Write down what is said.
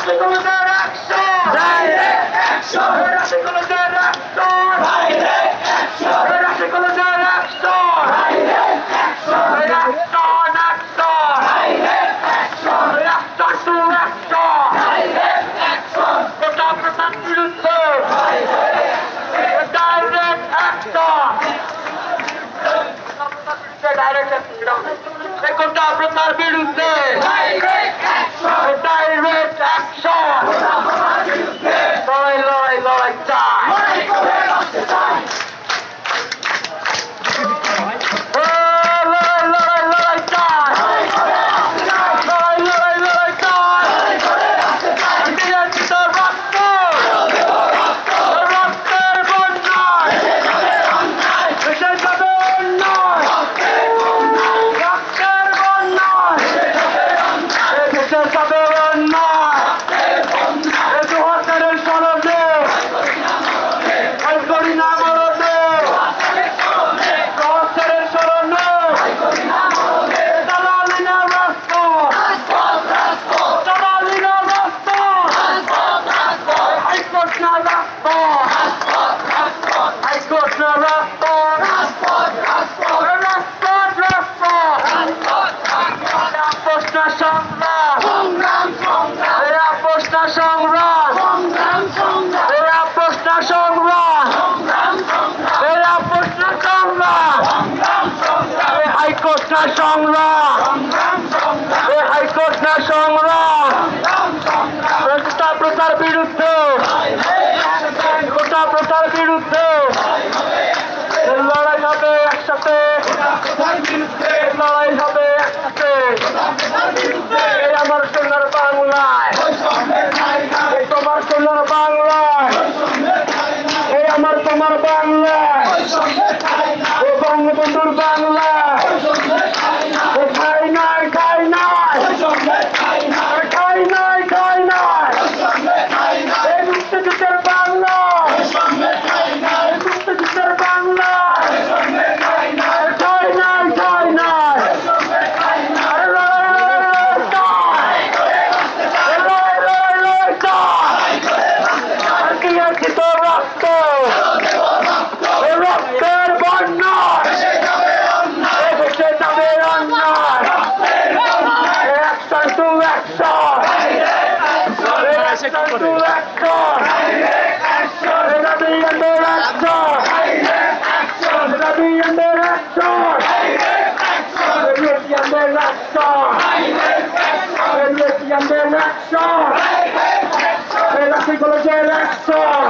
রাশিকলদের action direct action রাশিকলদের action direct action রাশিকলদের action direct action action action direct action action to action direct action গোটা প্রধান বিরুদ্ধে direct action গোটা প্রধান বিরুদ্ধে ডাইরেক্ট অ্যাকশন ডাইরেক্ট অ্যাকশন লড়াই লড়াই লড়াই চাই লড়াই করে বাঁচতে চাই লড়াই লড়াই লড়াই চাই লড়াই করে বাঁচতে চাই লড়াই লড়াই লড়াই চাই লড়াই করে বাঁচতে চাই বিএনপির রক্ত দেব রক্ত রক্তের বন্যায় যাবে অন্যায় দেশে যাবে অন্যায় রক্তের বন্যায় রক্তের বন্যায় যাবে অন্যায় দেশে যাবে অন্যায় রক্তের বন্যায় এ ২০০০-এর স্মরণে করি না মরণে আজ করি না মরণে হাতের স্মরণে ২০০০-এর স্মরণে করি না মরণে দালালি না রাজপথ রাজপথ রাজপথ দালালি না রাজপথ রাজপথ রাজপথ হাইকোর্ট না রাজপথ রাজপথ রাজপথ হাইকোর্ট না রাজপথ রাজপথ রাজপথ রাজপথ রাজপথ আপোষ না সংগ্রাম সংগ্রাম সংগ্রাম আপোষ না সংগ্রাম সংগ্রাম সংগ্রাম আপোষ না সংগ্রাম সংগ্রাম সংগ্রাম আপোষ না সংগ্রাম সংগ্রাম সংগ্রাম হাইকোর্ট না সংগ্রাম সংগ্রাম সংগ্রাম হাইকোর্ট না সংগ্রাম সংগ্রাম সংগ্রাম গোটা প্রচার বিরুদ্ধে গোটা প্রচার বিরুদ্ধে লড়াই হবে একসাথে প্রধান বিরুদ্ধে লড়াই হবে একসাথে প্রধান বিরুদ্ধে এই আমার সোনার বাংলায় বৈষম্যের ঠাই নাই এই তোমার সোনার বাংলায় বৈষম্যের ঠাই নাই এই আমার তোমার বাংলায় বৈষম্যের ঠাই নাই ও বঙ্গবন্ধুর বাংলায় বৈষম্যের ঠাই নাই ও ঠাই নাই ঠাই নাই বৈষম্যের ঠাই নাই ঠাই নাই ঠাই নাই বৈষম্যের ঠাই নাই এই মুক্তিযুদ্ধের বাংলা বৈষম্যের ঠাই নাই মুক্তিযুদ্ধের বাংলা বৈষম্যের ঠাই নাই ঠাই নাই ঠাই নাই বৈষম্যের ঠাই নাই আরে লড়াই চাই করে বাঁচতে চাই লড়াই চাই করে বাঁচতে চাই আর কি আছে তো রক্ত দেব রক্ত ও রক্তের বন্যায় এসে যাবে অন্যায় এসে যাবে অন্যায় রক্তের বন্যায় action to action action to action direct action এটা বিএনপির অ্যাকশন ডাইরেক্ট অ্যাকশন এটা বিএনপির অ্যাকশন ডাইরেক্ট অ্যাকশন বিএনপির অ্যাকশন ডাইরেক্ট অ্যাকশন বিএনপির অ্যাকশন ডাইরেক্ট অ্যাকশন রাশিকলদের অ্যাকশন